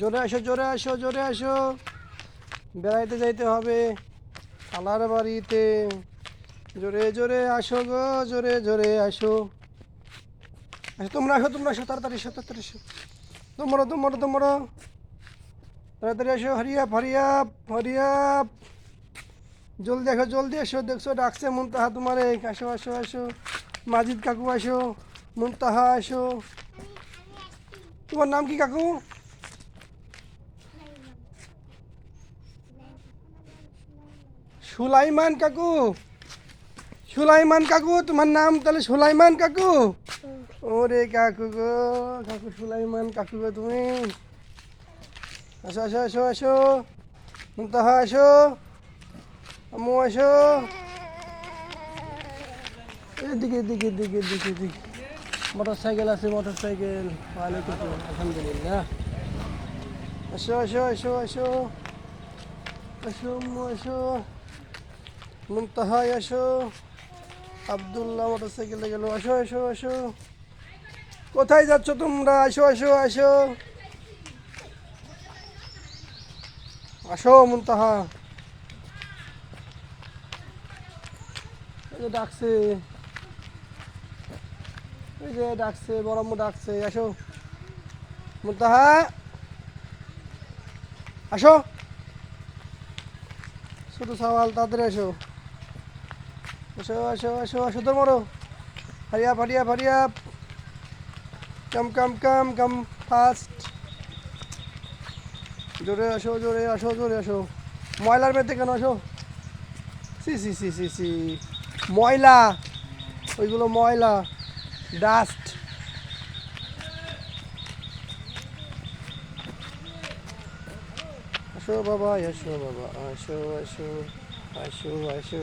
জোরে আসো, জোরে আসো, জোরে আসো। বেড়াইতে যাইতে হবে খালার বাড়িতে। জোরে জোরে আসো গো, জোরে জোরে আসো। আসো তোমরা, আসো তোমরা, আসো তাড়াতাড়ি, আসো তাড়াতাড়ি, আসো। তোমরা তোমরা তোমরা তাড়াতাড়ি আসো, হরিয়াপ হরিয়াপ হরিয়াপ। জলদি আসো, জলদি আসো। দেখছো ডাকছে মুনতাহা তোমারে। আসো আসো আসো। মাজিদ কাকু আসো, মুনতাহা আসো। তোমার নাম কি কাকু? সুলাইমান কাকু। সুলাইমান কাকু তোমার নাম তাহলে সুলাইমান কাকু? ওরে কাকু গো, কাকু সুলাইমান কাকু গো তুমি। আসো আসো আসো আসো। মুনতাহা আসো, আম্মু আসো। এদিকে এদিকে এদিকে এদিকে এদিকে। মোটর সাইকেল আছে, মোটর সাইকেল। ওয়ালাইকুম আসসালাম, আলহামদুলিল্লাহ। আসো আসো আসো আসো। আসো আম্মু আসো। মুনতাহা আসো। আব্দুল্লাহ মোটর সাইকেলে গেল। আসো আসো আসো। কোথায় যাচ্ছ তোমরা? আসো আসো আসো। আসো মুনতাহা। এই যে ডাকছে, এই যে ডাকছে, বড় আম্মু ডাকছে। আসো মুনতাহা, আসো। ছোট সওয়াল তাড়াতাড়ি আসো। আসো আসো আসো আসো তোমরা। Hurry up hurry up hurry up. কাম কাম কাম কাম ফাস্ট। জোরে আসো, জোরে আসো, জোরে আসো। ময়লার মধ্যে কেন আসো? সি সি সি সি সি, ময়লা, ওইগুলো ময়লা, ডাস্ট। আসো বাবা, আসো বাবা, আসো আসো আসো আসো।